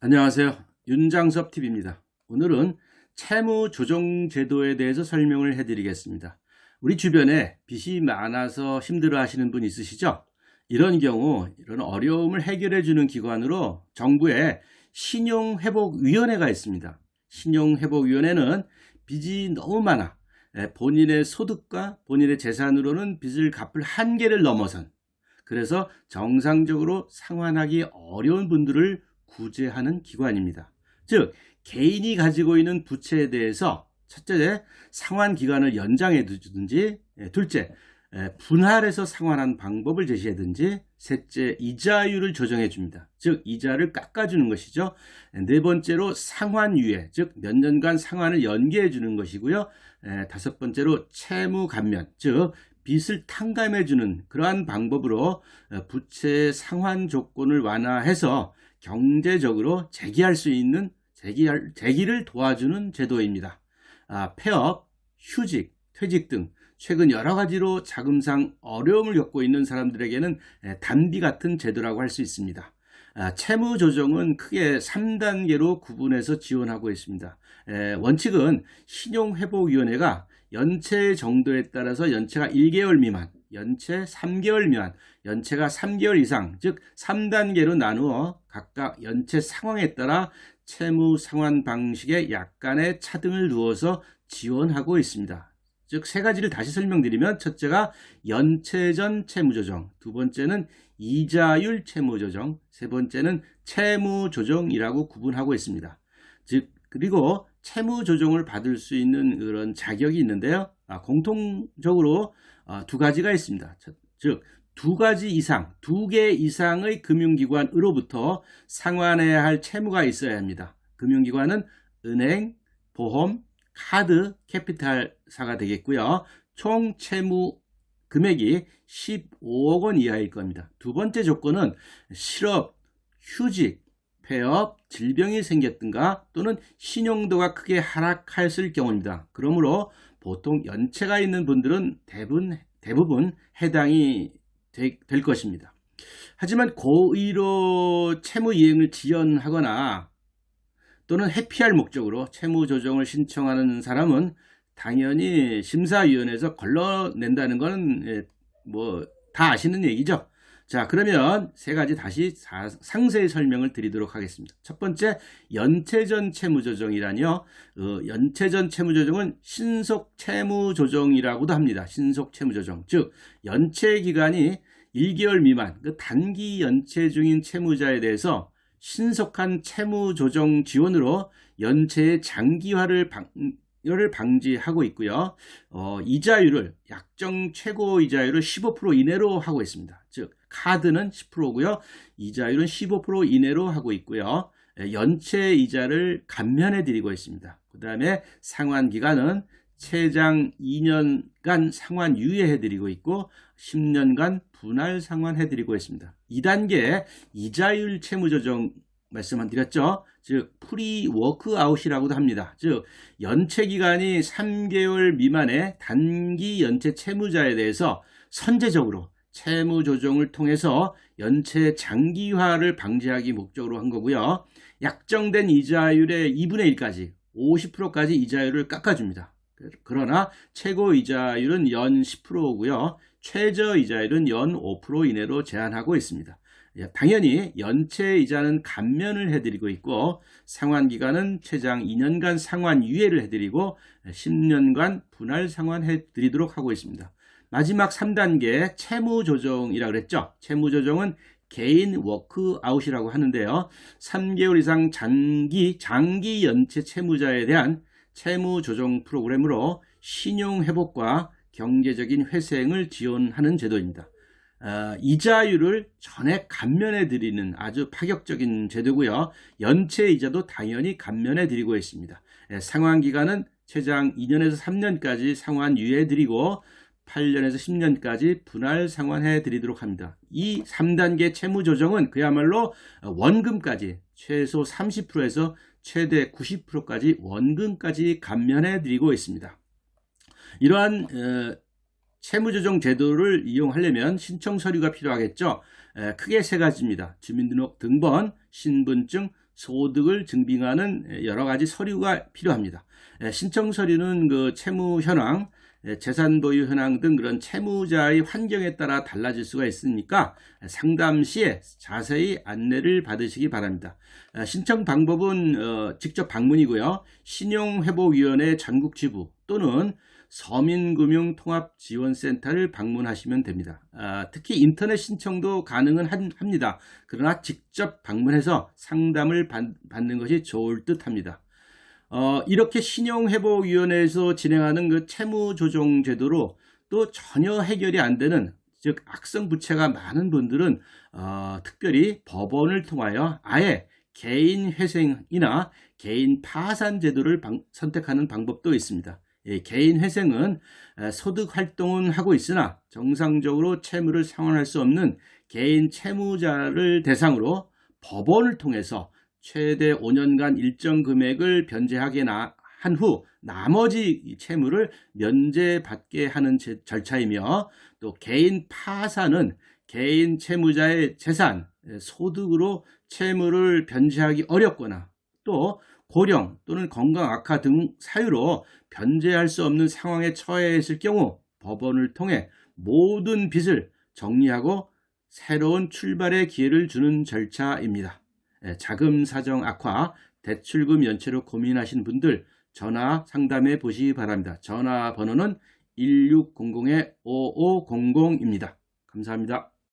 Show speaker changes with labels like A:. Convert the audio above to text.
A: 안녕하세요. 윤장섭TV입니다. 오늘은 채무조정제도에 대해서 설명을 해드리겠습니다. 우리 주변에 빚이 많아서 힘들어 하시는 분 있으시죠? 이런 경우 이런 어려움을 해결해 주는 기관으로 정부의 신용회복위원회가 있습니다. 신용회복위원회는 빚이 너무 많아 본인의 소득과 본인의 재산으로는 빚을 갚을 한계를 넘어선, 그래서 정상적으로 상환하기 어려운 분들을 구제하는 기관입니다. 즉, 개인이 가지고 있는 부채에 대해서 첫째, 상환 기간을 연장해 두든지, 둘째, 분할해서 상환하는 방법을 제시하든지, 셋째, 이자율을 조정해 줍니다. 즉, 이자를 깎아주는 것이죠. 네 번째로 상환유예, 즉 몇 년간 상환을 연기해 주는 것이고요. 다섯 번째로 채무 감면, 즉 빚을 탕감해 주는 그러한 방법으로 부채 상환 조건을 완화해서 경제적으로 재기할 수 있는 재기를 도와주는 제도입니다. 폐업, 휴직, 퇴직 등 최근 여러 가지로 자금상 어려움을 겪고 있는 사람들에게는 단비 같은 제도라고 할 수 있습니다. 채무 조정은 크게 3단계로 구분해서 지원하고 있습니다. 원칙은 신용회복위원회가 연체 정도에 따라서 연체가 1개월 미만, 연체 3개월 미만, 연체가 3개월 이상, 즉 3단계로 나누어 각각 연체 상황에 따라 채무 상환 방식에 약간의 차등을 두어서 지원하고 있습니다. 즉 세 가지를 다시 설명드리면, 첫째가 연체 전 채무조정, 두 번째는 이자율 채무조정, 세 번째는 채무조정이라고 구분하고 있습니다. 즉 그리고 채무조정을 받을 수 있는 그런 자격이 있는데요. 공통적으로 두 가지가 있습니다. 즉 두 가지 이상, 두 개 이상의 금융기관으로부터 상환해야 할 채무가 있어야 합니다. 금융기관은 은행, 보험, 카드, 캐피탈사가 되겠고요. 총 채무 금액이 15억 원 이하일 겁니다. 두 번째 조건은 실업, 휴직, 폐업, 질병이 생겼든가 또는 신용도가 크게 하락했을 경우입니다. 그러므로 보통 연체가 있는 분들은 대부분 해당이 될 것입니다. 하지만 고의로 채무 이행을 지연하거나 또는 회피할 목적으로 채무 조정을 신청하는 사람은 당연히 심사위원회에서 걸러낸다는 것은 다 아시는 얘기죠. 자, 그러면 세 가지 다시 상세히 설명을 드리도록 하겠습니다. 첫 번째, 연체전 채무조정이라니요. 연체전 채무조정은 신속 채무조정이라고도 합니다. 신속 채무조정. 즉, 연체 기간이 1개월 미만, 단기 연체 중인 채무자에 대해서 신속한 채무조정 지원으로 연체의 장기화를 방지하고 있고요. 이자율을 약정 최고 이자율을 15% 이내로 하고 있습니다. 즉 카드는 10%고요. 이자율은 15% 이내로 하고 있고요. 연체 이자를 감면해 드리고 있습니다. 그 다음에 상환 기간은 최장 2년간 상환 유예해 드리고 있고 10년간 분할 상환해 드리고 있습니다. 2단계 이자율 채무조정 말씀드렸죠. 즉 프리 워크아웃이라고도 합니다. 즉 연체 기간이 3개월 미만의 단기 연체 채무자에 대해서 선제적으로 채무 조정을 통해서 연체 장기화를 방지하기 목적으로 한 거고요. 약정된 이자율의 2분의 1까지 50%까지 이자율을 깎아줍니다. 그러나 최고 이자율은 연 10%고요. 최저 이자율은 연 5% 이내로 제한하고 있습니다. 당연히 연체 이자는 감면을 해드리고 있고 상환 기간은 최장 2년간 상환 유예를 해드리고 10년간 분할 상환해드리도록 하고 있습니다. 마지막 3단계 채무조정이라고 그랬죠. 채무조정은 개인 워크아웃이라고 하는데요. 3개월 이상 장기 연체 채무자에 대한 채무조정 프로그램으로 신용회복과 경제적인 회생을 지원하는 제도입니다. 이자율을 전액 감면해 드리는 아주 파격적인 제도고요. 연체 이자도 당연히 감면해 드리고 있습니다. 상환 기간은 최장 2년에서 3년까지 상환 유예 드리고 8년에서 10년까지 분할 상환해 드리도록 합니다. 이 3단계 채무 조정은 그야말로 원금까지 최소 30%에서 최대 90%까지 원금까지 감면해 드리고 있습니다. 이러한 채무조정 제도를 이용하려면 신청 서류가 필요하겠죠. 크게 세 가지입니다. 주민등록 등본, 신분증, 소득을 증빙하는 여러 가지 서류가 필요합니다. 신청 서류는 그 채무 현황, 재산 보유 현황 등 그런 채무자의 환경에 따라 달라질 수가 있으니까 상담 시에 자세히 안내를 받으시기 바랍니다. 신청 방법은 직접 방문이고요. 신용회복위원회 전국지부 또는 서민금융통합지원센터를 방문하시면 됩니다. 특히 인터넷 신청도 가능은 합니다. 그러나 직접 방문해서 상담을 받는 것이 좋을 듯 합니다. 이렇게 신용회복위원회에서 진행하는 그 채무조정제도로 또 전혀 해결이 안 되는, 즉 악성 부채가 많은 분들은 특별히 법원을 통하여 아예 개인 회생이나 개인 파산 제도를 선택하는 방법도 있습니다. 개인 회생은 소득 활동은 하고 있으나 정상적으로 채무를 상환할 수 없는 개인 채무자를 대상으로 법원을 통해서 최대 5년간 일정 금액을 변제하게 한 후 나머지 채무를 면제받게 하는 절차이며, 또 개인 파산은 개인 채무자의 재산, 소득으로 채무를 변제하기 어렵거나 또 고령 또는 건강 악화 등 사유로 변제할 수 없는 상황에 처해 있을 경우 법원을 통해 모든 빚을 정리하고 새로운 출발의 기회를 주는 절차입니다. 자금 사정 악화, 대출금 연체로 고민하시는 분들 전화 상담해 보시기 바랍니다. 전화 번호는 1600-5500입니다. 감사합니다.